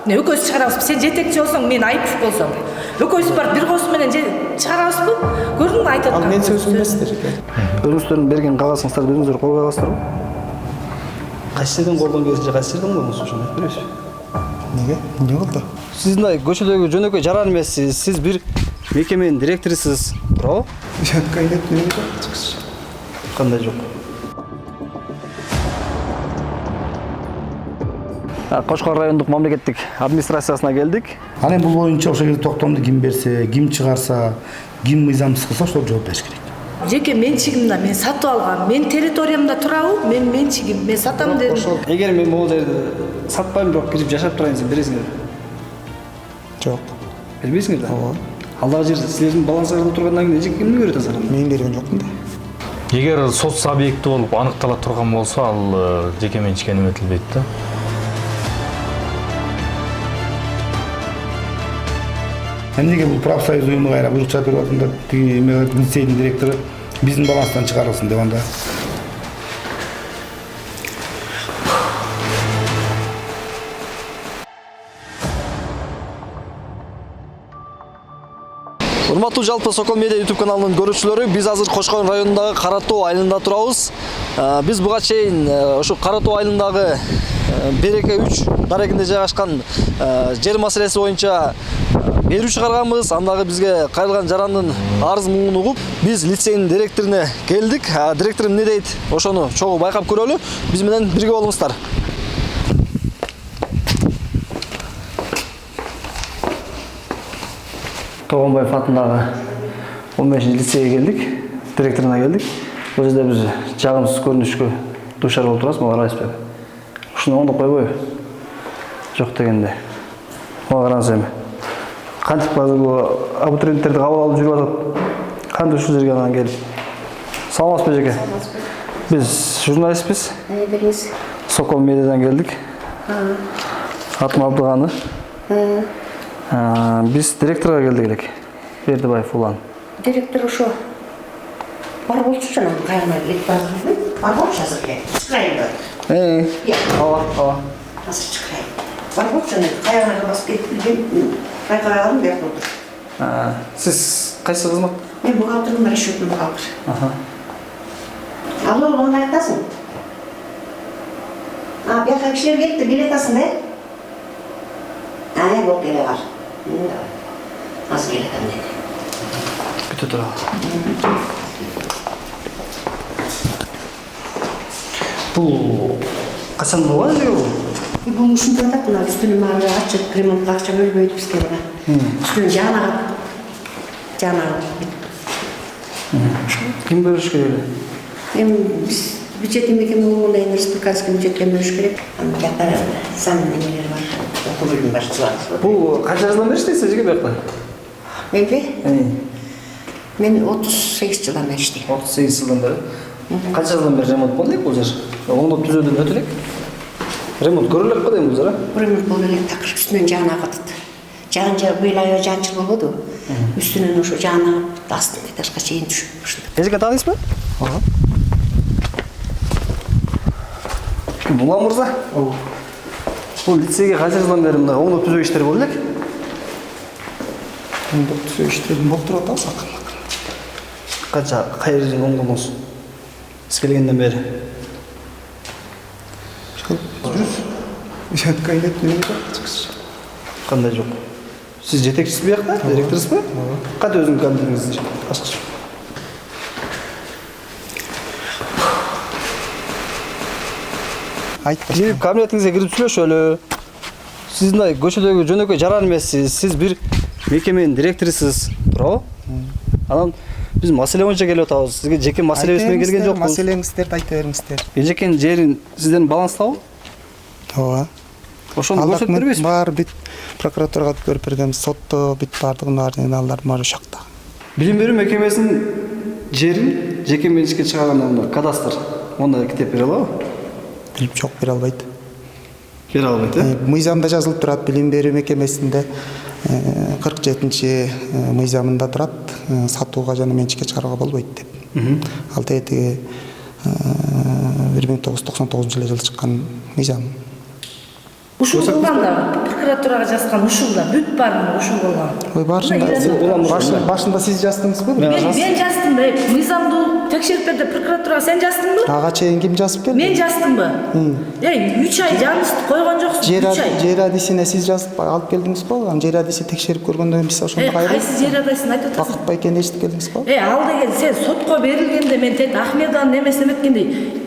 Экөөбүз чыгарабыз. Сен жетекчи болсоң, мен айыпчы болсом. Экөөбүз барып бир коос менен чыгарабызбы? Көрдүңбү айтып аткан? Ал мен сөзүм эместир. Өзүңүздөрдүн берген кагазыңыздарды өзүңүздөр колго аласыздарбы? Кайсы жерден колдон келсе, кайсы жерден колдонсуз ошону айтып бересизби? Неге? Эмне болду? Сиз мындай көчөдөгү жөнөкөй жаран эмессиз. Сиз бир мекеменин директорусуз, туурабы? Кайнет менен чыксыз. Кандай жок? Кошкор райондук мамлекеттик администрациясына келдик. Анан бул боюнча ошол кезде токтомду ким берсе, ким чыгарса, ким мыйзамсыз кылса ошол жооп бериш керек. Жеке менчигимде мен сатып алгам. Мен территориямда турабы? Мен менчигим. Мен сатам дедим. Эгер мен могул жерде сатпайм, бирок кирип жашап турайын десем, бересиңерби? Жок. Бербейсиңер да? Ооба. Алдагы жер силердин балансыңарда тургандан кийин эже кимге берет азыр? Мен берген жокмун да. Эгер соц объекти болуп аныктала турган болсо, ал жеке менчикке эметилбейт да. Эмнеге бул профсоюз уюму кайра буйрукча берип атында тиги лицейдин директору биздин баланстан чыгарылсын деп анда. Урматтуу жалпы Сокол Медиа YouTube каналынын көрүүчүлөрү, биз азыр Кошкон районундагы Кара Тоо айылында турабыз. Биз буга чейин ошо Кара Тоо айылындагы 1-2-3 дарегинде жайгашкан жер маселеси боюнча берүү чыгарганбыз. Андагы бизге кайрылган жарандын арыз муңун угуп, биз лицейдин директоруна келдик. Директор эмне дейт, ошону чогуу байкап көрөлү. Биз менен бирге болуңуздар. Тогонбаев атындагы 15-лицейге келдик, директоруна келдик. Бул жерде биз жагымсыз көрүнүшкө дуушар болуп турабыз, мага карайсызбы? Ушуну оңдоп койбойбу? Жок дегенде. Мага караңыз эми. Кантип азыр бул абитуриенттерди кабыл алып жүрүп атат? Кантип ушул жерге анан келип? Саламатсызбы жеке? Биз журналистпиз. Бериңиз. Сокол Медиадан келдик. Атым Абдыганы. Биз директорго келдик элек. Бердибаев улан. Директор ошо бар болчу жана кайрына келип бардым. Бар болчу азыр эле. Чыгарайын да. Ооба. Азыр чыгарайын. Бар болчу жана кайрына басып кетип байкаган бер болду. Сиз кайсы кызмат? Мен бухгалтермин, расчётный бухгалтер. Алло, кандай айтасың? Бияка кишилер кетти, билет атасың да? Бол келе кал. Азыр келе калдым деди. Күтө туралы. Бул качан болгон эле бул? Бул ушинтип атат, мына үстүнү мага ачып, ремонтко акча бөлбөйт бизге мына. Үстүнү жанагы. Ким бөлүш керек эле? Эми биз бюджеттик мекеме болгондо эми республиканский бюджеттен бөлүш керек. Аны жакта сан немелер бар. Окуу бөлүмү башчысы бар. Бул канча жылдан бери иштейсиз эжеке бу жакта? Менби? Мен 38 жылдан бери иштейм. 38 жылдан бери. Канча жылдан бери ремонт болду бул жер? Оңдоп түзөөдөн өтө элек. Ремонт көрүлөт го дейм бул жер, Ремонт болду элек, такыр үстүнөн жаана катат. Жагын жа быйыл аябай жаанчыл болду. Үстүнөн ошо жаана астын этажга чейин түшүп ушундай. Эжеке таанысызбы? Ооба. Булан мырза? Ооба. Бул лицейге канча жылдан бери мына оңдоп түзөө иштери болду элек? Оңдоп түзөө иштерин болуп турат акырын. Канча кай жерде оңдодуңуз? Сиз келгенден бери. Кайнет менен чыксыз. Кандай жок? Сиз жетекчисиз бу жакта? Директорсузбу? Кантип өзүңүздүн кабинетиңизди ачкычы? Айтпа. Кирип кабинетиңизге кирип сүйлөшөлү. Сиз мындай көчөдөгү жөнөкөй жаран эмессиз. Сиз бир мекеменин директорусуз, туурабы? Анан биз маселе боюнча келип атабыз. Сизге жеке маселебиз менен келген жокпуз. Маселеңиздерди айта бериңиздер. Эжекенин жерин сиздердин баланстабы? Ооба. Ошону көрсөтүп бербейсизби? Бар бит прокуратурага берип бергенбиз. Сотто бит бардыгын алар мар ошакта. Билим берүү мекемесинин жерин жеке менчикке чыгарганда кадастр онда китеп бере алабы? Билип жок, бере албайт. Бере албайт, э? Мыйзамда жазылып турат, билим берүү мекемесинде 47 мыйзамында турат, сатууга жана менчикке чыгарууга болбойт деп. Ал тетиги 1999 жылы чыккан мыйзам. ушул кылганда прокуратурага жазган ушул да бүт баарын ушул кылган. Ой, башында сиз жаздыңызбы? Мен жаздым да, мыйзамдуу текшерип берди прокуратурага, сен жаздыңбы? Ага чейин ким жазып берди? Мен жаздымбы? 3 ай жаныбызды койгон жоксуз, 3 ай. Жер адисине сиз жазып алып келдиңизби? Анан жер адиси текшерип көргөндөн кийин биз ошондо Кайсы жер адисин айтып атасың? Бакыт байкени эшитип келдиңизби? Ал деген сен сотко берилгенде мен тет Ахмедованын немесин эметкенде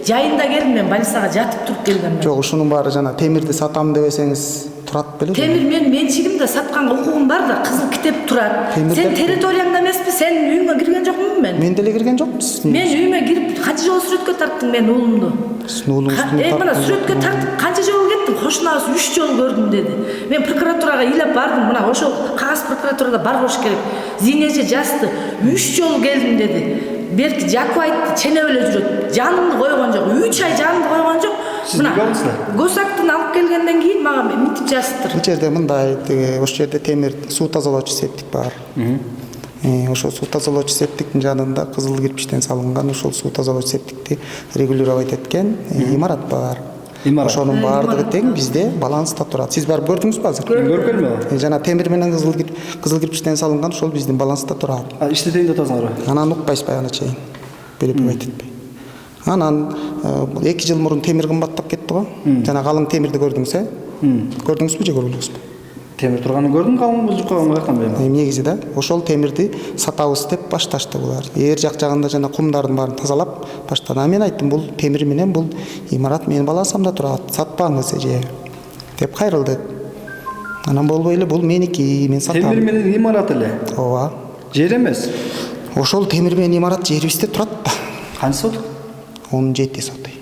жайында келдим, мен больницага жатып туруп келгенмин. Жок, ушунун баары жана темирди сатам дебесеңиз турат беле. Темир мен менчигимде сатканга укугум бар да, кызыл китеп турат. Темирден- Сен территорияңда эмеспи? Сен үйүңө кирген жокмун мен? Мен деле кирген жокмун. Мен үйүмө кирип канча жолу сүрөткө тарттым мен уулумду. Сиздин уулуңузду Мына сүрөткө тартып канча жолу кеттим, кошунабыз 3 жолу көрдүм деди. Мен прокуратурага ыйлап бардым, мына ошол кагаз прокуратурада бар болуш керек. Зинеже жазды, 3 жолу келдим деди. Берки Жакып айтты, ченеп эле жүрөт. Жанымды койгон жок, 3 ай жанымды койгон жок. Мына госактын алып келгенден кийин мага мынтип жазыптыр. Бул жерде мындай, ошол жерде темир суу тазалоочу септик бар. Ошол суу тазалоочу септиктин жанында кызыл кирпичтен салынган ошол суу тазалоочу септикти регулировать эткен имарат бар. Ошонун баардыгы тең бизде баланста турат. Сиз барып көрдүңүзбү азыр? Көрүп келме? Жана темир менен кызыл кирпичтен салынган ошол биздин баланста турат. Иштетейин деп атасыңарбы? Анан укпайсызбы аны чейин. Бөлөп айтпай. Анан 2 жыл мурун темир кымбаттап кетти го. Жана калың темирди көрдүңүз, көрдүңүзбү же көрбөдүңүзбү? Темир турганын көрдүм, калың бузуп койгонго каяктан билем. Негизи да ошол темирди сатабыз деп башташты булар. Жагында жана кумдардын баарын тазалап баштады. Мен айттым, бул темир менен бул имарат менин балансамда турат. Сатпаңыз же деп кайрылды. Анан болбой эле бул меники, мен сатам. Темир менен имарат эле. Ооба. Жер эмес. Ошол темир менен имарат жерибизде турат да. Канча сот? 17 сотой.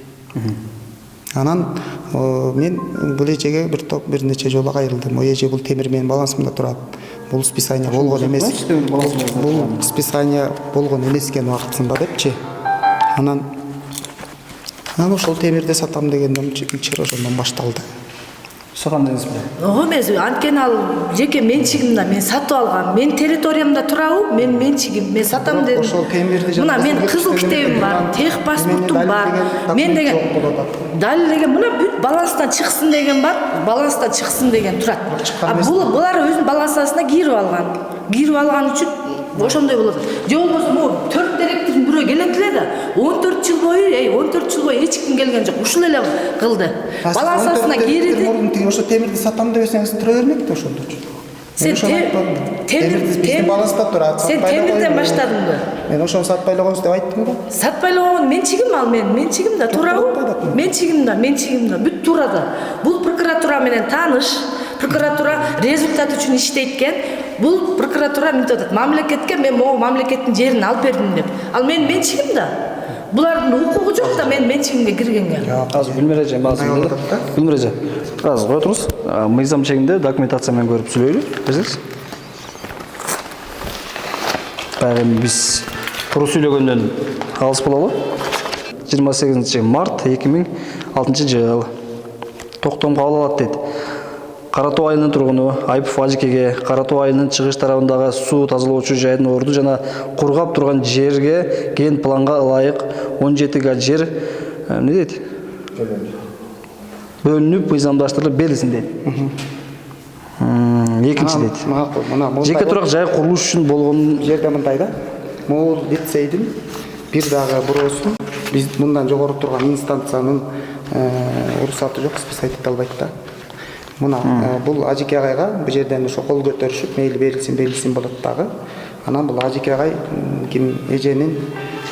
Анан мен бул эжеге бир нече жолу кайрылдым. Ой эже, бул темир менин балансымда турат. Бул списание болгон эмес. Бул списание болгон эмес экен убактысында депчи. Анан ошол темирди сатам дегенден чыр ошондон башталды. Сатам дедиңизби? Эмес, анткени ал жеке менчигимде, мен сатып алгам. Мен территориямда турабы? Мен менчигим, мен сатам дедим. Ошол темирди мына мен кызыл китебим бар, техпаспортум бар. Мен деген далилдеген мына бүт баланстан чыксын деген бар, баланстан чыксын деген турат. Булар өзүнүн балансасына кирип алган үчүн ошондой болот. Же болбосо могу 4 директордун бирөө келет эле да, 14 жыл бою эч ким келген жок. Ушул эле кылды. Балансасына кириди. Ошо темирди сатам дебесеңиз тура бермекти ошондочу. Сен темирди баланста турат. Сен темирден баштадыңбы? Мен ошону сатпай эле коюңуз деп айттым го. Сатпай эле койгон менчигим ал, менчигим да турабы? Менчигим да бүт тура да. Бул прокуратура менен тааныш. Прокуратура результат үчүн иштейт экен. Бул прокуратура мынтип атат, мамлекетке мен могу мамлекеттин жерин алып бердим деп. Ал мен менчигим да. Булардын укугу жок да мен менчигимге киргенге. Азыр Гүлмира эже, Гүлмира эже, азыр кое туруңуз. Мыйзам чегинде документация менен көрүп сүйлөйлү. Берсеңиз. Баягы биз туру сүйлөгөндөн алыс болобу? 28 март 2006 жыл. Токтом кабыл алат дейт. Каратоо айылынын тургуну Айыпов Ажикеге Каратоо айылынын чыгыш тарабындагы суу тазалоочу жайдын орду жана кургап турган жерге ген планга ылайык 17 га жер эмне дейт? Бөлүнүп мыйзамдаштырылып берилсин дейт. Экинчи дейт. Жеке турак жай курулуш үчүн болгон жерде мындай да. Могул лицейдин бир дагы бирөөсүн биз мындан жогору турган инстанциянын уруксаты жок, списать эте албайт да. Мына бул Ажике агайга бул жерден ошо кол көтөрүшүп мейли берилсин болот дагы. Анан бул Ажике агай ким эженин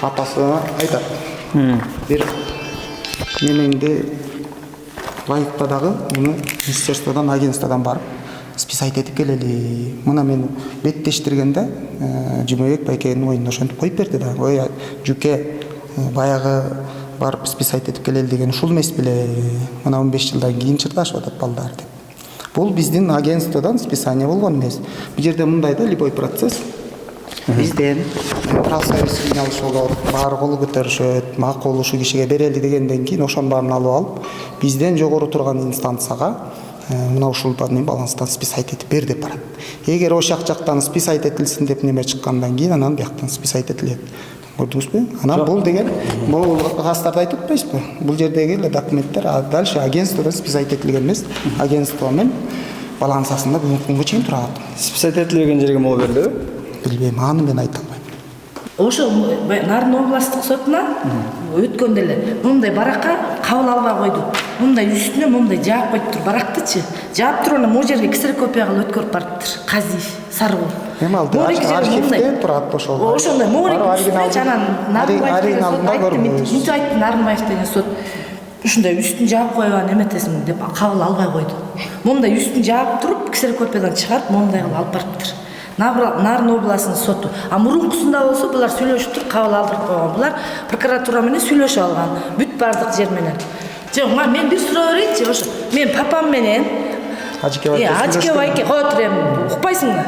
атасына айтат. Бир мененди лайыкта дагы муну министерстводон, агентстводон барып списать этип келели. Мына мен беттештиргенде Жумабек байкенин оюнда ошентип коюп берди да. Ой Жуке баягы барып списать этип келели деген ушул эмес беле. Мына 15 жылдан кийин чырдашып атат балдар деп. Бул биздин агентстводон списание болгон эмес. Бул жерде мындай да, любой процесс бизден профсоюз алыш болот, баары кол көтөрүшөт, макул ушул кишиге берели дегенден кийин ошонун баарын алып алып, бизден жогору турган инстанцияга мына ушул баланстан списать этип бер деп барат. Эгер ошол жактан списать этилсин деп неме чыккандан кийин анан бияктан списать этилет. көрдүңүзбү? Анан бул деген бул кагыздарды айтып атпайсызбы? Бул жердеги эле документтер, а дальше агентстводон списать этилген эмес, агентство менен балансасында бүгүнкү күнгө чейин турат. Списать этилген жерге могу берилеби? Билбейм, аны мен айта албайм. Ошо Нарын областтык сотуна өткөндө эле мындай баракка кабыл албай койду. Мындай үстүнө мындай жаап коюптур барактычы. Жаап туруп анан могу жерге ксерокопия кылып өткөрүп барыптыр. Казиев, Сарыбул. Эми ал архивде турат ошол. Ошондой оригиналчы анан Нарынбаев деген сот айтты, мынтип айтты Нарынбаев деген сот. Ушундай үстүн жаап койгон эметесиң деп кабыл албай койду. Мындай үстүн жаап туруп ксерокопиядан чыгарып мындай кылып алып барыптыр. Нарын областынын соту. А мурункусунда болсо булар сүйлөшүп туруп кабыл алдырып койгон. Булар прокуратура менен сүйлөшүп алган. Бүт бардык жер менен. Жок, мен бир суроо берейинчи, ошо. Мен папам менен Ажыке байке, отур эми, укпайсыңбы?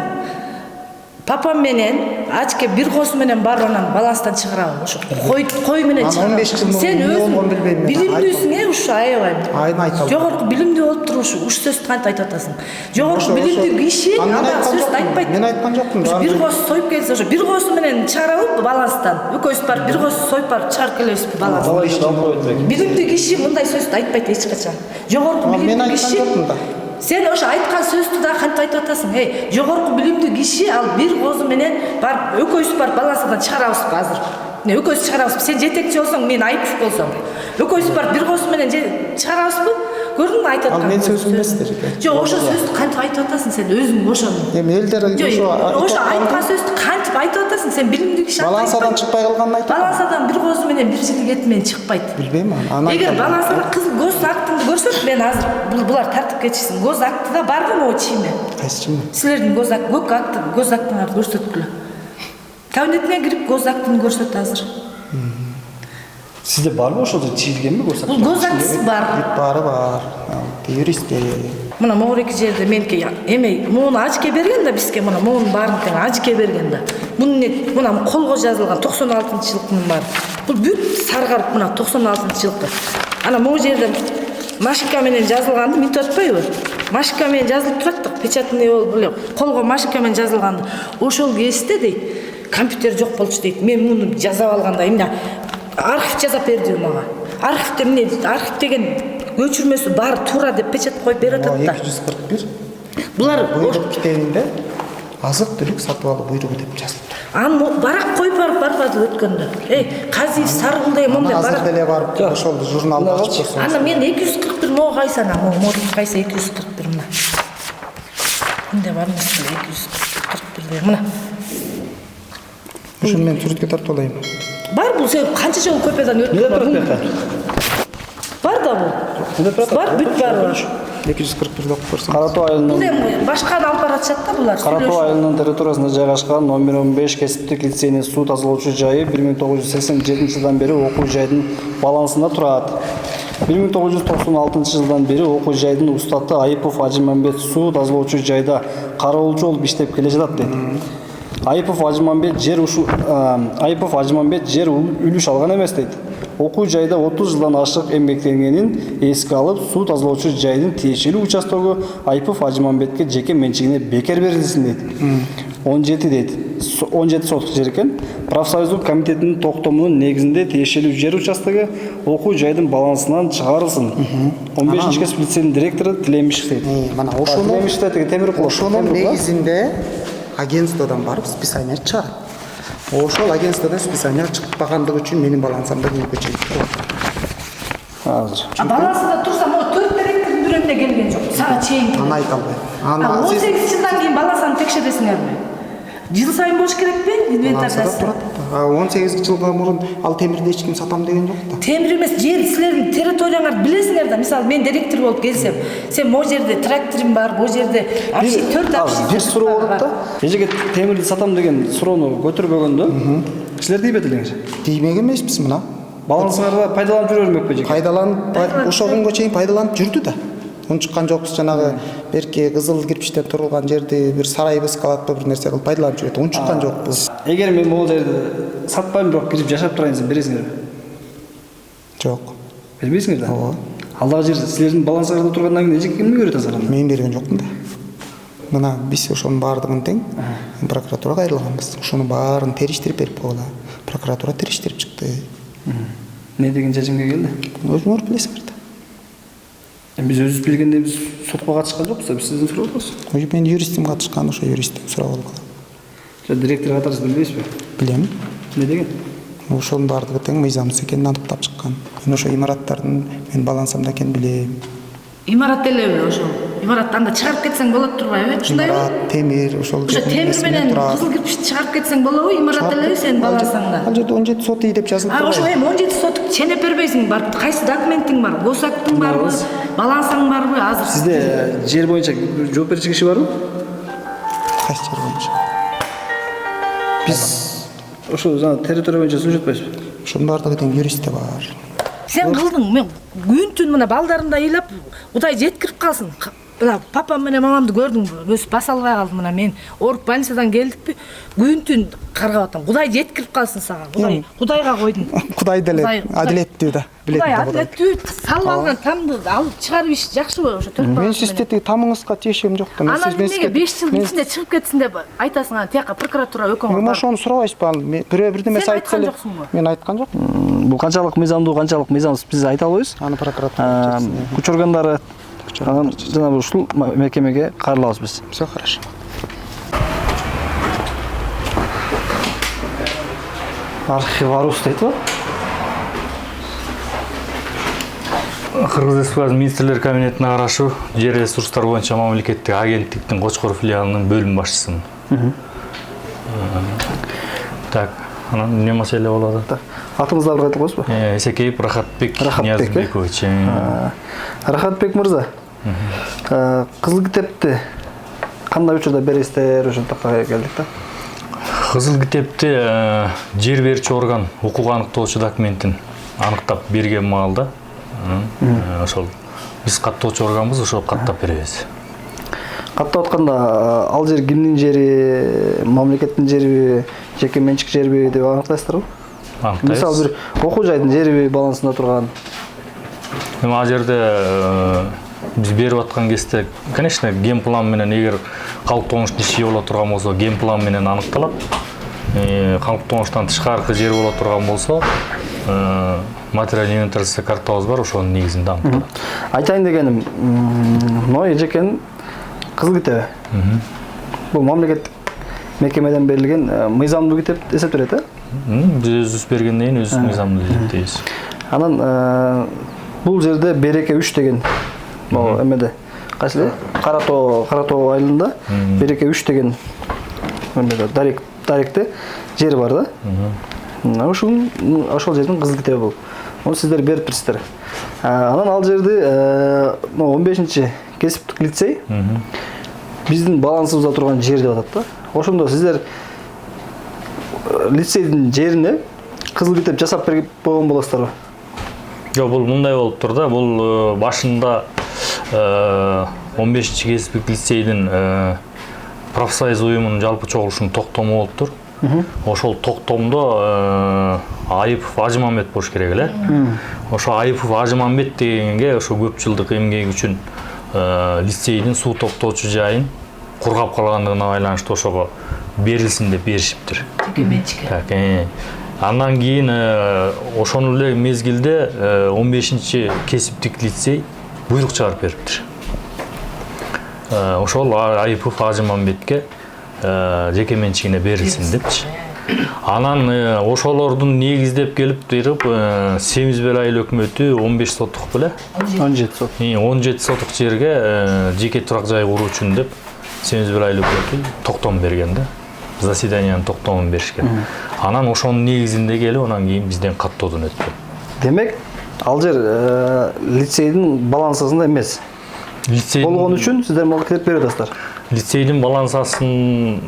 Папам менен Ажыке бир косу менен барып анан баланстан чыгарабы? Ошо кой менен чыгарабы? 15 жыл Сен өзүң билбейм. билимдүүсүң, ушу аябай. Айын айта албайм. Жогорку билимдүү болуп туруп ушу сөздү кантип айтып атасың? Жогорку билимдүү киши анда сөздү айтпайт. Мен айткан жокмун. Бир косу союп келсе, ошо бир косу менен чыгарабы баланстан? Экөөбүз барып бир косу союп барып чыгарып келебизби баланстан? Билимдүү киши мындай сөздү айтпайт эч качан. Жогорку билимдүү киши сен ошо айткан сөздү да кантип айтып атасың? Жогорку билимдүү киши ал бир козу менен барып экөөбүз барып балансадан чыгарабызбы азыр? Экөөбүз чыгарабызбы? Сен жетекчи болсоң, мен айыпчы болсом. Экөөбүз барып бир косу менен чыгарабызбы? Көрдүңбү айтып аткан? Ал мен сөзүм эместир. Жок, ошо сөздү кантип айтып атасың сен өзүң ошону? Эми элдер ошо айткан сөздү кантип айтып атасың? Сен билимдүү киши. Балансадан чыкпай калганын айтып. Балансадан бир козу менен бир жылдык эти менен чыкпайт. Билбейм аны. Эгер балансада кызыл гос актыңды көрсөт, мен азыр булар тартипке чыксын. Гос актыда барбы могу чийме? Кайсы чийме? Силердин гос актыңарды көрсөткүлө. Кабинетине кирип гос актын көрсөт азыр. Сизде барбы ошол чийилгенби гос акты? Бул гос актысы бар. Бар. Юристтер. Мына могу эки жерде меники эме муну Ажыке берген да бизге, мына мунун баарын тең Ажыке берген да. Мына колго жазылган 96-жылкынын баары. Бул бүт саргарып мына 96-жылкы. Ана могу жерде машинка менен жазылганды мынтип атпайбы? Машинка менен жазылып турат да, печатный болуп эле колго машинка менен жазылганды. Ошол кезде дейт, компьютер жок болчу дейт. Мен муну жазап алганда эмне архив жазап берди мага. Архивде эмне архив деген көчүрмөсү бар туура деп печат коюп берип атат да. 241. Булар буйрук китебинде азык түлүк сатып алуу буйругу деп жазылыптыр. Аны барак коюп барып өткөндө. Казиев, Сарыбул деген мондай барак. Азыр деле барып ошол журналды ачып көрсөң. Аны мен 241 могу кайсана, могу кайсы 241 мына. Мындай бар эмес 241 деген мына. Ошону мен сүрөткө тартып алайын. Бар бул сен канча жолу копиядан өткөн. Бар да бул. Бар, бүт бар. 241 окуп көрсөң. Каратоо айылынын Башканы алып баратышат да булар. Каратоо айылынын территориясында жайгашкан номер 15 кесиптик лицейдин суу тазалоочу жайы 1987-жылдан бери окуу жайдын балансында турат. 1996-жылдан бери окуу жайдын устаты Айыпов Ажимамбет суу тазалоочу жайда кароолчу болуп иштеп келе жатат дейт. Айыпов Ажимамбет жер үлүш алган эмес дейт. Окуу жайда 30 жылдан ашык эмгектенгенин эске алып, суу тазалоочу жайдын тиешелүү участогу Айыпов Ажимамбетке жеке менчигине бекер берилсин дейт. 17 сотук жер экен. Профсоюздук комитетинин токтомунун негизинде тиешелүү жер участогу окуу жайдын балансынан чыгарылсын. 15-кесип лицейдин директору Тилемишев дейт. Мына ошонун негизинде агентстводон барып списание чыгарат. Ошол агентстводон списание чыкпагандыгы үчүн менин балансамда күнгө чейин турат. Азыр. Балансында турса, могу 4 директордун бирөөүнө келген жок. Сага чейин. Аны айта албайм. 18 жылдан кийин балансаны текшересиңерби? Жыл сайын болуш керекпи? Инвентарда. 18 жылга мурун ал темирди эч ким сатам деген жок да. Темир эмес, жер силердин территорияңарды билесиңер да. Мисалы, мен директор болуп келсем, сен могу жерде тракторим бар, бул жерде 4 бир суроо болот да. Эжеге темирди сатам деген суроону көтөрбөгөндө, силер тийбедиңер элеңиз. Тиймеген эмеспиз мына. Балансыңарда пайдаланып жүрө бермекпи эжеге? Пайдаланып, ошол күнгө чейин пайдаланып жүрдү да. Унчуккан жокпуз, жанагы берки кызыл кирпичтен турулган жерди бир сарайбы скалатпы бир нерсе кылып пайдаланып жүрөт. Унчуккан жокпуз. Эгер мен бул жерде сатпайм, бирок кирип жашап турайын десем, бересиңерби? Жок. Бербейсиңер да? Ооба. Алдагы жер силердин балансыңарда тургандан кийин эжеге кимге берет азыр? Мен берген жокмун да. Мына биз ошонун баардыгын тең прокуратурага кайрылганбыз. Ошонун баарын териштирип берип койгула. прокуратура териштирип чыкты. Не деген чечимге келди? Өзүңөр билесиңер да. Биз өзүбүз билгенде биз сотко катышкан жокпуз, биз сизден сурап атабыз. Мен юристтим катышкан, ошо юристтен сурап алгыла. Директор катарыңызды билбейсизби? Билем. Не деген? Ошонун баардыгы тең мыйзамсыз экенин аныктап чыккан. Мен ошо имараттардын мен балансамда экенин билем. Имарат делеби ошол. Имараттан да чыгарып кетсең болот турбайбы? Ушундайбы? Имарат, темир, ошол Ошо темир менен кызыл кирпичти чыгарып кетсең болобу? Имарат делеби сенин балансаңда? Ал жерде 17 сотый деп жазылып Ошо турбайбы? эми 17 сотук ченеп бербейсиң бар. Кайсы документиң бар? Госактың барбы? Балансаң барбы? Азыр Сизде жер боюнча жооп берчү киши барбы? Кайсы жер боюнча? Биз ошо жана территория боюнча сүйлөшүп атпайбызбы? Ошонун баардыгы тең юристте бар. сен кылдың. Мен күн-түн мына балдарымды ыйлап, Кудай жеткирип калсын. Мына папам менен мамамды көрдүңбү? Өз баса албай калдым мына мен. Ооруп больницадан келдикпи? Күн-түн каргап атам. Кудай жеткирип калсын сага. Кудайга койдум. Кудай деле адилеттүү да. Кудай адилеттүү. Салып алган тамды алып чыгарып иш жакшыбы ошо 4 Мен сизде тамыңызга тиешем жок да. Анан эмнеге 5 жыл ичинде чыгып кетсин деп айтасың, анан тияка прокуратура өкмөт. Мен ошону сурабайсызбы? Бирөө бирдемеси айтса эле. Мен айткан жокмун. Бул канчалык мыйзамдуу, канчалык мыйзамсыз биз айта албайбыз. Аны прокуратура. Күч органдары анан жана ушул мекемеге кайрылабыз биз. Всё хорошо. Архиварус дейтби? Кыргыз Республикасы Министрлер Кабинетине карашуу жер ресурстары боюнча мамлекеттик агенттиктин Кочкор филиалынын бөлүм башчысымын. Так, анан эмне маселе болот? Атыңызды алып айтып коесузбу? Эсекеев Рахатбек Ниязбекович. Рахатбек мырза. Кызыл китепти кандай учурда бересиздер? Ошол тактага келдик да. Кызыл китепти жер берүүчү орган укук аныктоочу документин аныктап берген маалда ошол биз каттоочу органбыз, ошол каттап беребиз. Каттап атканда ал жер кимдин жери, мамлекеттин жериби, жеке менчик жериби деп аныктайсыздарбы? Аныктайбыз. Мисалы бир окуу жайдын жериби балансында турган. Эми ал жерде биз берип аткан кезде, конечно, ген план менен эгер калктонуштун иши боло турган болсо, ген план менен аныкталат. Калктонуштан тышкаркы жер боло турган болсо, материалдык инвентаризация картабыз бар, ошонун негизинде аныкталат. Айтайын дегеним, мына эжекенин кызыл китеби. Бул мамлекеттик мекемеден берилген мыйзамдуу китеп эсептелет, Биз өзүбүз бергенден кийин өзүбүз мыйзамдуу эсептейбиз. Анан бул жерде Береке 3 деген могу эмеде кайсы эле Каратоо айылында Береке 3 деген эмеде даректе жер бар да. Ошол жердин кызыл китеби бул. Onu сиздер берип турсуздар. Анан ал жерде 15-чи кесиптик лицей биздин балансыбызда турган жер деп атат да. Ошондо сиздер лицейдин жерине кызыл китеп жасап берип койгон болосуздарбы? Жок, бул мындай болуп тур да. Бул башында 15-чи кесиптик лицейдин профсоюз уюмунун жалпы чогулушунун токтому болуп тур. Ошол токтомдо Айыпов Ажымамбет болуш керек эле. Ошо Айыпов Ажымамбет дегенге ошо көп жылдык эмгеги үчүн лицейдин суу токтоочу жайын кургап калгандыгына байланыштуу ошого берилсин деп беришиптир. Так, андан кийин ошол эле мезгилде 15-чи кесиптик лицей буйрук чыгарып бериптир. Ошол Айыпов Ажымамбетке жеке менчигине берилсин депчи. Анан ошолордун негиздеп келип туруп Семизбел айыл өкмөтү 15 сотук беле? 17 сот. 17 сотук жерге жеке турак жай куруу үчүн деп Семизбел айыл өкмөтү токтом берген да. Заседаниянын токтомун беришкен. Анан ошонун негизинде келип, анан кийин бизден каттоодон өттү. Демек, ал жер лицейдин балансасында эмес. Болгон үчүн сиздер могу китеп берип атасыздар. Лицейдин балансасын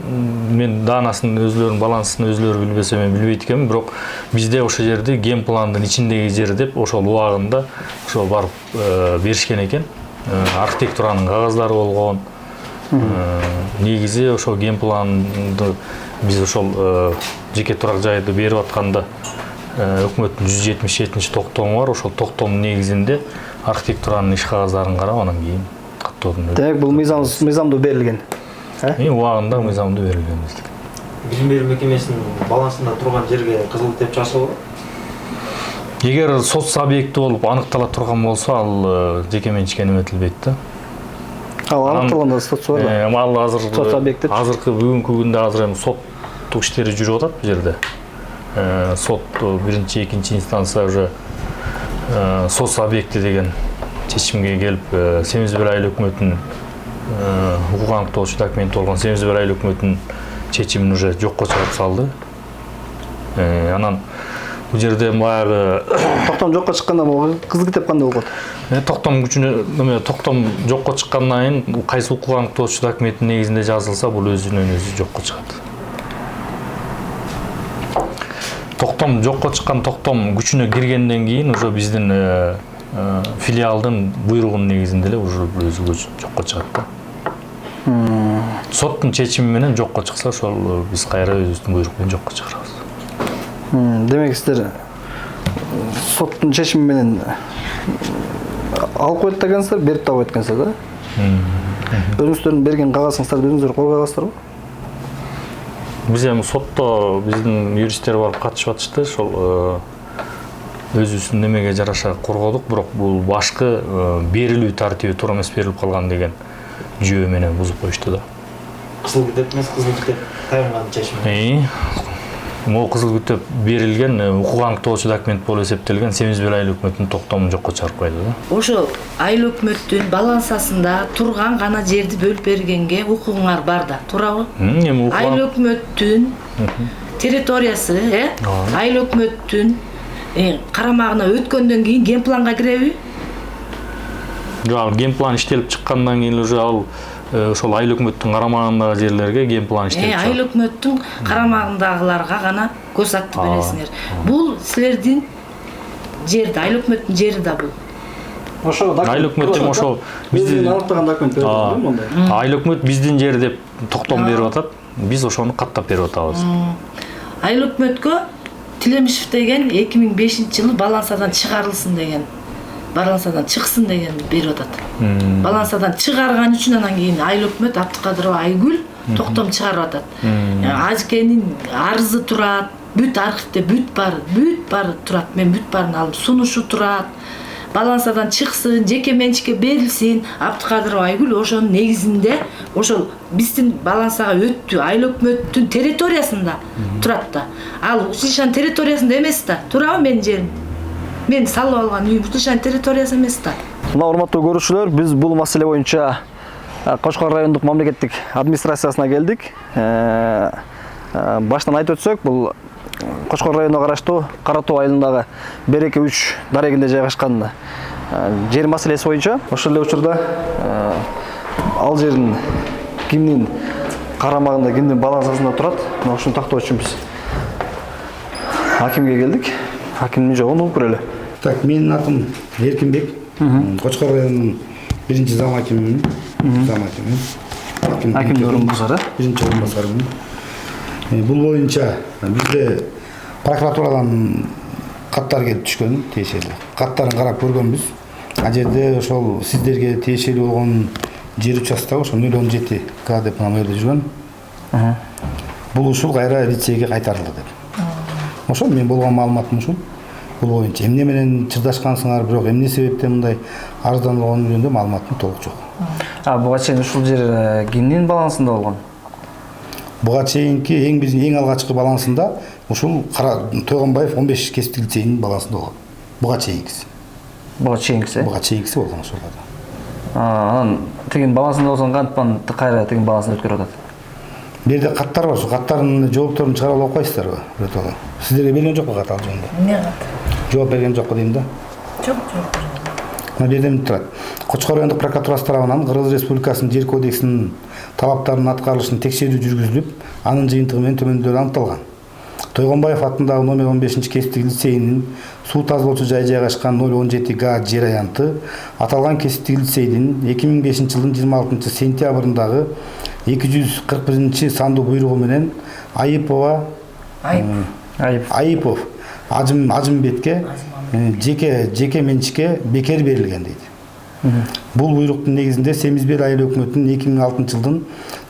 мен даанасын өзлөрүнүн балансын өзлөрү билбесе мен билбейт экенмин, бирок бизде ошол жерде ген пландын ичиндеги жер деп ошол убагында ошол барып беришкен экен. Архитектуранын кагаздары болгон. Негизи ошол ген планды биз ошол жеке турак жайды берип атканда өкмөттүн 177-чи токтому бар. Ошол токтомдун негизинде архитектуранын иш кагаздарын карап анан кийин каттоодун. Демек бул мыйзамдуу берилген. Убагында мыйзамдуу берилген биздик. билим берүү мекемесинин балансында турган жерге кызыл китеп чачылып алат? Эгер сот объекти болуп аныктала турган болсо, ал жеке менчикке эметилбейт да. Ал аныкталганда сот бар. Ал азыр Сот объекти. азыркы бүгүнкү күндө азыр эми соттук иштери жүрүп атат бул жерде. Сот биринчи, экинчи инстанция уже сот объекти деген чечимге келип, Семиз бир айыл өкмөтүнүн укук аныктоочу документи болгон Семиз бир айыл өкмөтүнүн чечимин уже жокко чыгарып салды. Анан бул жерде баягы Токтом жокко чыкканда бул кызыл китеп кандай болот? токтом күчүнө токтом жокко чыккандан кийин кайсы укук аныктоочу документтин негизинде жазылса, бул өзүнөн өзү жокко чыгат. Токтом жокко чыккан токтом күчүнө киргенден кийин уже биздин филиалдын буйругунун негизинде эле уже өзү жокко чыгат да. Соттун чечими менен жокко чыкса, ошол биз кайра өзүбүздүн буйрук менен жокко чыгарабыз. Демек сиздер соттун чечими менен алып коет экенсиздер, берип да коет экенсиздер да? Өзүңүздөрдүн берген кагазыңыздарды өзүңүздөр коргой аласыздарбы? Биз эми сотто биздин юристтер барып катышып атышты, ошол өзүбүздүн немеге жараша коргодук, бирок бул башкы берилүү тартиби туура эмес берилип калган деген жүйө менен бузуп коюшту да. Кызыл китеп эмес, кызыл китеп тайынган чечими. Могу кызыл китеп берилген укук аныктоочу документ болуп эсептелген Семиз бир айыл өкмөтүнүн токтомун жокко чыгарып койду да. Ошол айыл өкмөттүн балансасында турган гана жерди бөлүп бергенге укугуңар бар да, туурабы? Айыл өкмөттүн территориясы, айыл өкмөттүн карамагына өткөндөн кийин ген планга киреби? Жок, ген план иштелип чыккандан кийин уже ал ошол айыл өкмөттүн карамагындагы жерлерге ген план иштелип чыгат. Айыл өкмөттүн карамагындагыларга гана көз атты бересиңер. Бул силердин жерди, айыл өкмөттүн жери да бул. Ошо айыл өкмөттүн ошол биздин аныктаган документ берип атат мондай. Айыл өкмөт биздин жер деп токтом берип атат. Биз ошону каттап берип атабыз. Айыл өкмөткө Тилемишев деген 2005-жылы балансадан чыгарылсын деген, балансадан чыксын деген берип атат. Балансадан чыгарган үчүн анан кийин айыл өкмөт Абдыкадырова Айгүл токтом чыгарып атат. Ажекенин арызы турат, бүт архивде бүт бар турат. Мен бүт барын алып сунушу турат. Балансадан чыксын, жеке менчикке берилсин. Абдыкадырова Айгүл ошонун негизинде ошол биздин балансага өттү, айыл өкмөттүн территориясында турат да. Ал Ушишан территориясында эмес да. Туурабы менин жерим? Мен салып алган үйүм Ушишан территориясы эмес да. Мына урматтуу көрүүчүлөр, биз бул маселе боюнча Кошкор райондук мамлекеттик администрациясына келдик. Баштан айтып өтсөк, бул Кошкор районуна караштуу Каратоо айылындагы Береке 3 дарегинде жайгашкан жер маселеси боюнча ошол эле учурда ал жердин кимдин карамагында, кимдин балансасында турат, ошону тактоо үчүн биз акимге келдик. Акимдин жогун угуп көрөлү. Так, менин атым Эркинбек. Кочкор районунун биринчи зам акимимин. Акимдин орун басары. Биринчи орун басарымын. Бул боюнча бизде прокуратурадан каттар келип түшкөн, тиешелүү. Каттарын карап көргөнбүз. А жерде ошол сиздерге тиешелүү болгон жер участогу ошо 017 К деп номерде жүргөн. Бул ушул кайра лицейге кайтарылды деп. Ошол мен болгон маалыматым ушул. Бул боюнча эмне менен чырдашкансыңар, бирок эмне себептен мындай арыздан болгону жөнүндө маалыматым толук жок. Буга чейин ушул жер кимдин балансында болгон? Буга чейинки эң алгачкы балансында ушул Тойгонбаев 15 кесиптик лицейдин балансында болгон. Буга чейинкиси. Буга чейинкиси? Буга чейинкиси болгон ошол. Анан тигин балансында болсоң кантип кайра тигин балансына өткөрүп атат? Бул жерде каттар бар, ошо каттардын жоопторун чыгарып алып койсуздарбы? Биротоло. Сиздерге берген жокпу кат ал жөнүндө? Эмне кат? Жооп берген жокпу дейм да. Жок. Мына жерде эмне турат? Кочкор райондук прокуратурасы тарабынан Кыргыз Республикасынын жер кодексинин талаптарынын аткарылышын текшерүү жүргүзүлүп, анын жыйынтыгы менен төмөндөгүлөр аныкталган. Тойгонбаев атындагы номер 15 кесиптик лицейинин суу тазалоочу жай жайгашкан 017 Га жер аянты аталган кесиптик лицейдин 2005 жылдын 26 сентябрындагы 241 сандуу буйругу менен Айыпов Ажымбетке жеке менчикке бекер берилген дейт. Бул буйруктун негизинде Семизбел айыл өкмөтүнүн 2006 жылдын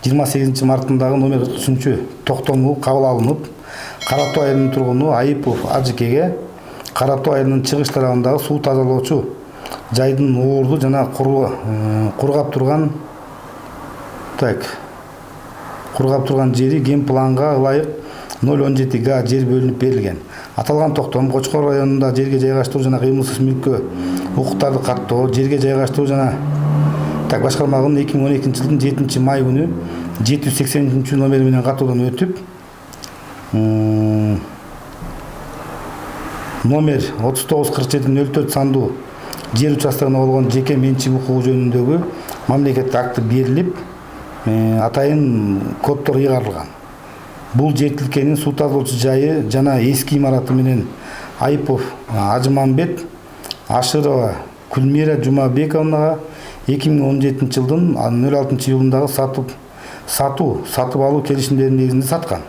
28 мартындагы номер 43 токтому кабыл алынып, Кара Тоо айылынын тургуну Айыпов Ажыкеге Кара Тоо айылынын чыгыш тарабындагы суу тазалоочу жайдын уурду жана кургап турган жери ген планга ылайык 017 га жер бөлүнүп берилген. Аталган токтом Кочкор районунда жерге жайгаштыруу жана кыймылсыз мүлккө укуктарды каттоо, жерге жайгаштыруу жана башкармалыгынын 2012 жылдын 7 май күнү 780 номери менен катуудан өтүп, номер 394704 сандуу жер участогуна болгон жеке менчик укугу жөнүндөгү мамлекеттик акты берилип, атайын коддор ыйгарылган. Бул жер тилкенин суу тазалоочу жайы жана эски имараты менен Айыпов Ажымамбет Ашырова Күлмира Жумабековнага 2017 жылдын 06 июлундагы сатып алуу келишимдеринин негизинде саткан.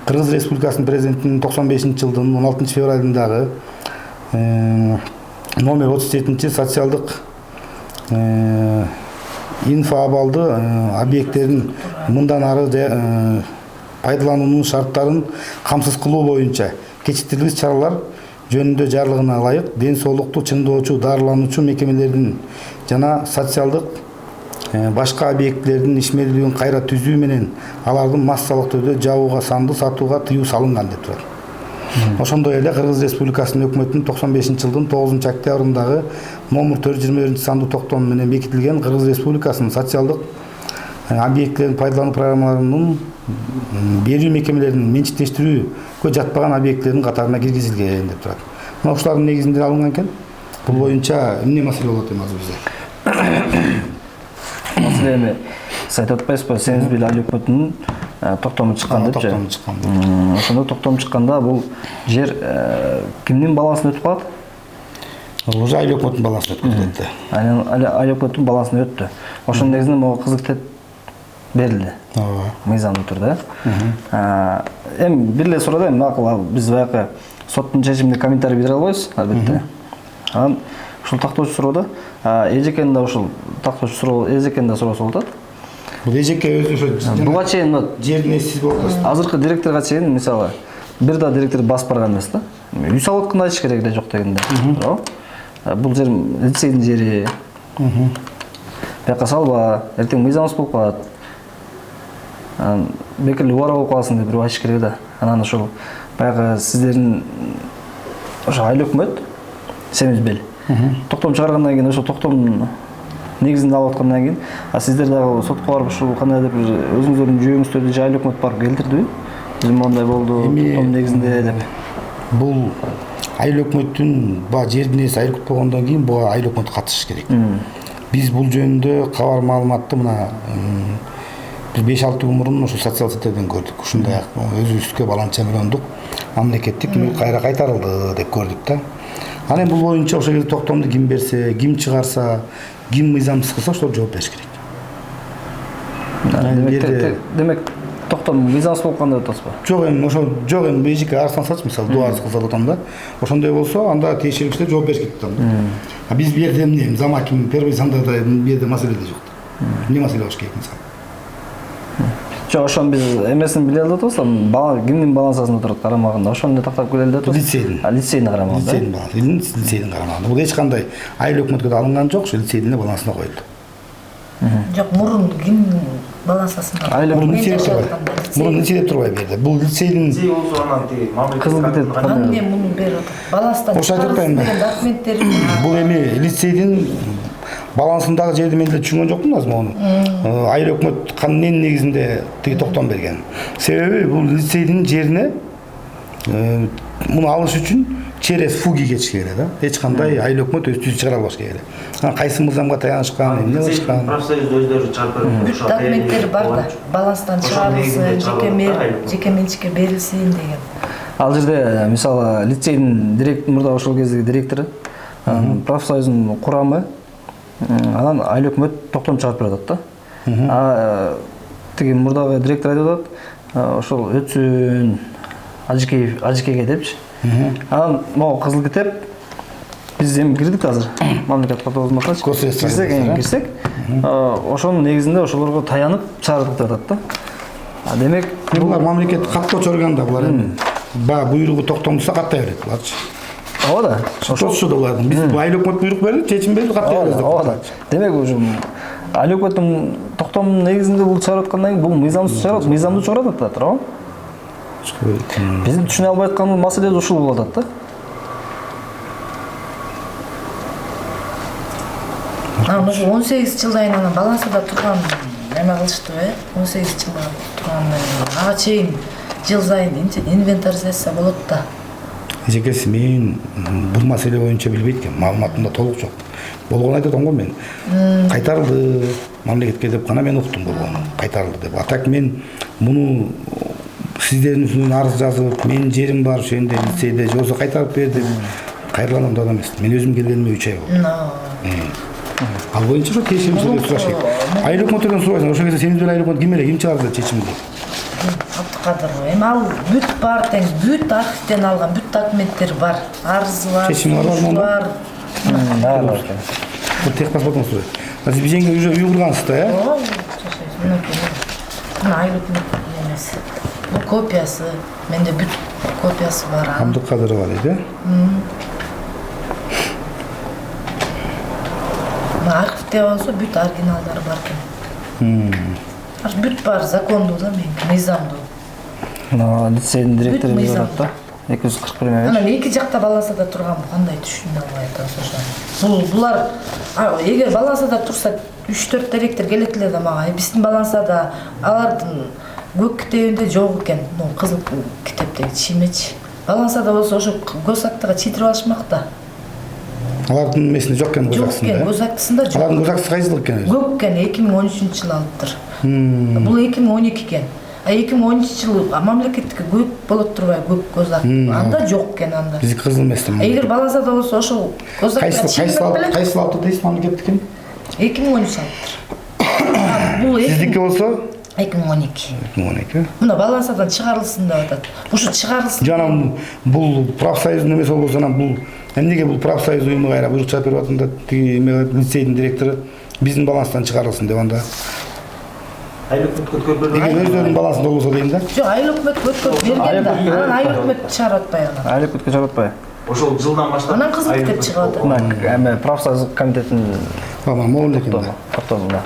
Кыргыз Республикасынын президентинин 95 жылдын 16 февралындагы номер 37 социалдык инфоабалды объекттерин мындан ары пайдалануунун шарттарын камсыз кылуу боюнча кечиктирилгис чаралар жөнүндө жарлыгына ылайык ден соолукту чыңдоочу дарылануучу мекемелердин жана социалдык башка объектилердин ишмердүүлүгүн кайра түзүү менен алардын массалык түрдө жабууга санды сатууга тыюу салынган деп турат. Ошондой эле Кыргыз Республикасынын өкмөтүнүн 95 жылдын 9 октябрындагы номер 421 сандуу токтом менен бекитилген Кыргыз Республикасынын социалдык объектилерин пайдалануу программаларынын берүү мекемелеринин менчиктештирүүгө жатпаган объектилердин катарына киргизилген деп турат. Мына ушулардын негизинде алынган экен. Бул боюнча эмне маселе болот эми азыр бизде? Маселени сиз айтып атпайсызбы, Семизбел айыл өкмөтүнүн токтому чыккан депчи. Токтому чыккан. Ошондо токтом чыкканда бул жер кимдин балансына өтүп калат? Уже айыл өкмөтүнүн балансына өткөрүлдү. Айыл өкмөтүнүн балансына өттү. Ошонун негизинде могу кызыл китеп берилди. Ооба. Мыйзамдуу түрдө. Эми бир эле суроо да, макул биз баягы соттун чечимине комментарий бере албайбыз, албетте. Анан ушул тактоочу суроодо эжекенин да ушул тактоочу суроо эжекенин да суроосу болуп атат. Бул эжеке өзү ошо буга чейин жердин эсиз болуп атат. Азыркы директорго чейин мисалы бир да директор басып барган эмес да. Үй салыткын айтыш керек эле жок дегенде. Туура. Бул жер лицейдин жери. Бияка салба, эртең мыйзамсыз болуп калат. Бекер убара болуп каласың деп бирөө айтыш керек да. Анан ошол баягы сиздердин ошо айыл өкмөт Семизбел токтом чыгаргандан кийин ошо токтомдун негизинде алып аткандан кийин сиздер дагы сотко барып ушул кандайдыр бир өзүңүздөрдүн жүйөңүздөрдү айыл өкмөт барып келтирдиби? Биз мондай болду токтом негизинде деп. Бул айыл өкмөттүн баягы жердин ээси айыл өкмөт болгондон кийин буга айыл өкмөт катышыш керек. Биз бул жөнүндө кабар маалыматты мына 5-6 күн мурун ушу социал сеттерден көрдүк. Ушундай өзүбүзгө баланча миллиондук мамлекеттик мүлк кайра кайтарылды деп көрдүк да. Анан бул боюнча ошол кезде токтомду ким берсе, ким чыгарса, ким мыйзамсыз кылса ошол жооп бериш керек. Демек токтом мыйзамсыз болуп калган деп атасызбы? Жок эми ошо жок эми бежеке арслансачы мисалы дуарсыз кылса атам да. Ошондой болсо анда тиешелүү кишилер жооп бериш керек да. Биз бу жерде эмне зам аким первый сандагы бу жерде маселе да жок. Эмне маселе болуш керек мисалы? Жок, ошону биз эмесин биле алып атабыз, кимдин балансасында турат карамагында, ошону тактап келе алып атабыз. Лицейдин. Лицейдин карамагында. Лицейдин карамагында. Бул эч кандай айыл өкмөткө да алынган жок, ошо лицейдин балансына коюлду. Жок, мурун ким балансасында? Айыл мурун лицей деп турбай берди. Бул лицейдин болсо анан тиги кызыл китеп эмне муну берип атат? Баланстан чыгарылсын деген документтер. Бул эми лицейдин балансындагы жерди мен деле түшүнгөн жокмун азыр мону. Айыл өкмөт канунун негизинде тиги токтом берген. Себеби бул лицейдин жерине муну алыш үчүн через фуги кетиш керек да. Эч кандай айыл өкмөт өз түзүп чыгара албаш керек. Кайсы мыйзамга таянышкан, эмне кылышкан? Профсоюз өздөрү чыгарып берген. Документтер бар да. Баланстан чыгарылсын, жеке менчикке берилсин деген. Ал жерде мисалы лицейдин мурда ошол кездеги директору, профсоюздун курамы, анан айыл өкмөт токтом чыгарып берет да. Тиги мурдагы директор айтып атат, ошол өтсүн Ажыкеге депчи. Анан могу кызыл китеп Биз эми кирдик азыр. Мамлекет катабызмакчы. Госресурс Кирсек. Ошонун негизинде ошолорго таянып чыгардык деп атат да. Демек, булар мамлекет каттоо чорганда булар эми буйругу токтомдуса каттай берет буларчы. ооба да. Ошо да булардын. Биз айыл өкмөт буйрук берди, чечим берди, каттай беребиз деп. Ооба да. Демек уже айыл өкмөттүн токтомунун негизинде бул чыгарып аткандан кийин бул мыйзамдуу чыгарат атат, туурабы? Биздин түшүнө албай аткан маселе ушул болуп атат да. Ошо 18 жылдан кийин анан балансада турган эме кылыштыбы, 18 жылга тургандан кийин ага чейин жыл сайын инвентаризация болот да. Эжекеси мен бул маселе боюнча билбейт экен, маалыматымда толук жок. Болгон айтып атам го мен. Кайтарылды, мамлекетке деп гана мен уктум болгонун. Кайтарылды деп. Атак мен муну сиздердин үстүнөн арыз жазып, менин жерим бар ошо жерде лицейде, жосо кайтарып бер деп кайрылган да эмес. Мен өзүм келгениме 3 ай болду. Ал боюнча ошо тиешелүү сурашат. Айыл өкмөттөн сурайсың, ошо кезде сенин айыл өкмөт ким эле, ким чыгарды чечимди? Абдыкадыров. Эми ал бүт бар тең, бүт архивден алган, бүт документтер бар. Арызы бар, Чечими бар. Бар. Бул техпаспортун сурайт. Сиз бизенге уже үй кургансыз да, э? Ооба, мына айыл өкмөт эмес. Бул копиясы, менде бүт копиясы бар. Абдыкадырова дейт, э? Архивде болсо бүт оригиналдары бар экен. Бүт бар, закондуу да меники, мыйзамдуу. Мына лицейдин директору Бүт деп мыйзам. атат да. 241 мең. Анан эки жакта балансада турган кандай түшүнө албайт ошо. Булар эгер балансада турса 3-4 директор келет эле да мага. Биздин балансада алардын көк китебинде жок экен. Могу кызыл китептеги чимечи. Балансада болсо ошо госактыга читирип алышмак да. Алардын эмесинде жок экен госактысында. Жок экен, госактысында жок. Алардын госактысы кайсы жыл экен? Көк экен, 2013 жылы алыптыр. Бул 2012 экен. 2013 жылы мамлекеттики көк болот турбайбы, көк госак. Анда жок экен анда. Биздики кызыл эмес да. Эгер балансада болсо ошол госактыга Кайсы алты дейсиз мамлекеттикин? 2013 алыптыр. Бул Сиздики болсо 2012. 2012. Мына балансадан чыгарылсын деп атат. Ушу чыгарылсын. Жанам бул профсоюздун эмеси болбосо анан бул эмнеге бул профсоюз уюму кайра буйрук чыгарып берип атында тиги лицейдин директору биздин баланстан чыгарылсын деп анда. Айыл өкмөткө өткөрүп берген. Эгер өздөрүнүн балансында болсо дейм да. Жок, айыл өкмөт өткөрүп берген да. Анан айыл өкмөт чыгарып атпай анан. Айыл өкмөткө чыгарып атпайбы? Ошол жылдан баштап. Анан кызыл китеп чыгып атат. Мына эме профсоюз комитетинин Могул экен да. токтомунда.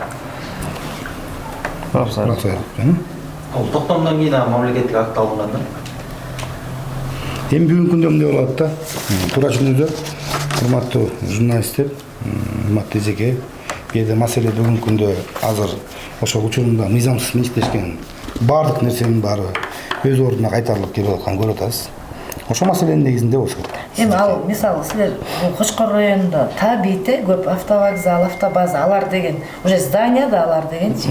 Профсоюз. Ал токтомдон кийин мамлекеттик акт алынган да. Эми бүгүнкү күндө эмне болуп атат да? Туура түшүнүңүздөр. Урматтуу журналисттер, урматтуу эжеке, бул жерде маселе бүгүнкү күндө азыр ошол учурунда мыйзамсыз менчиктешкен баардык нерсенин баары өз ордуна кайтарылып келип атканын көрүп атабыз. Ошол маселенин негизинде ошол. Эми ал мисалы силер Кочкор районунда табийте көп автовокзал, автобаза алар деген уже здания да алар дегенчи.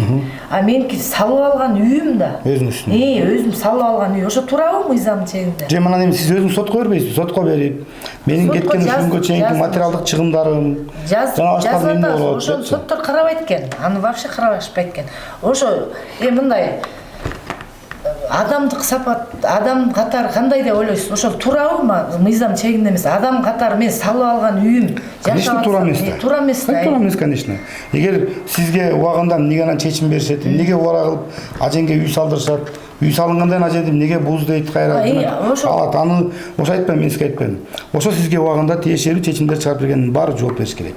А меники салып алган үйүм да. Өзүнүн үстүнө. Өзүм салып алган үй. Ошо туурабы мыйзам чегинде? Же мына эми сиз өзүңүз сотко бербейсизби? Сотко берип, менин кеткен күнгө чейинки материалдык чыгымдарым жана башка эмне болот? Ошо соттор карабайт экен. Аны вообще карабашпайт экен. Ошо мындай адамдык сапат, адам катары кандай деп ойлойсуз? Ошол туурабы мыйзам чегинде эмес? Адам катары мен салып алган үйүм Конечно, туура эмес да. Туура эмес да. Туура эмес, конечно. Эгер сизге убагында эмнеге анан чечим беришет, эмнеге убара кылып аженге үй салдырышат, үй салынгандан кийин ажен эмнеге буз дейт кайра алат, аны ошо айтпайм, мен сизге айтпайм. Ошо сизге убагында тиешелүү чечимдер чыгарып бергенин баары жооп бериш керек.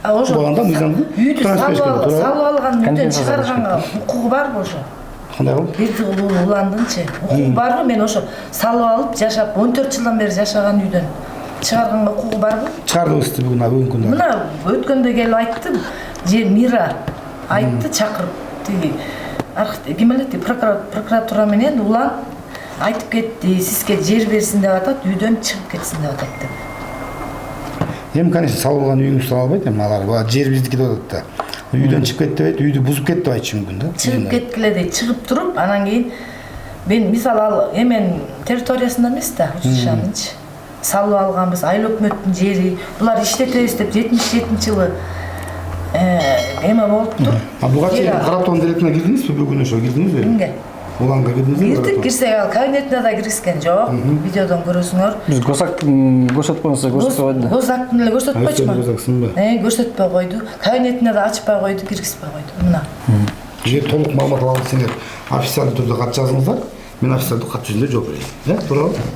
Ошо убагында мыйзамды үйдү салып алган үйдөн чыгарганга укугу барбы ошо? Кандай кылып? Бирди уландынчы. Укугу барбы? Мен ошо салып алып жашап 14 жылдан бери жашаган үйдөн чыгарганга укугу барбы? Чыгардыбыз бүгүн күндө. Мына өткөндө келип айтты, же Мира айтты, чакырып тиги ким эле прокуратура менен улан айтып кетти, сизге жер берсин деп атат, үйдөн чыгып кетсин деп атат деп. Эми конечно салып алган үйүңүздү сала албайт, эми алар жер биздики деп атат да. Үйдөн чыгып кетти деп, үйдү бузуп кетти деп айтышы мүмкүн да. Чыгып кеткиле дейт, чыгып туруп, анан кийин мен мисалы ал эмен территориясында эмес да, учишанычы. Салып алганбыз, айыл өкмөттүн жери, булар иштетебиз деп 77-жылы эме болуптур. Буга чейин каратоонун директоруна кирдиңизби бүгүн ошо кирдиңизби? Кимге? уланга кирдиңиздер? Кирдик, кирсек ал кабинетине да киргизген жок. Видеодон көрөсүңөр. Биз госактын көрсөткөнсө көрсөтпөй койду да. Госактын эле көрсөтпөчүмүн. Госактсынбы? Көрсөтпөй койду. Кабинетине да ачпай койду, киргизбей койду. Мына. Эгер толук маалымат алып силер официалдуу түрдө кат жазыңыздар, мен официалдуу кат жүзүндө жооп берейин. Туурабы?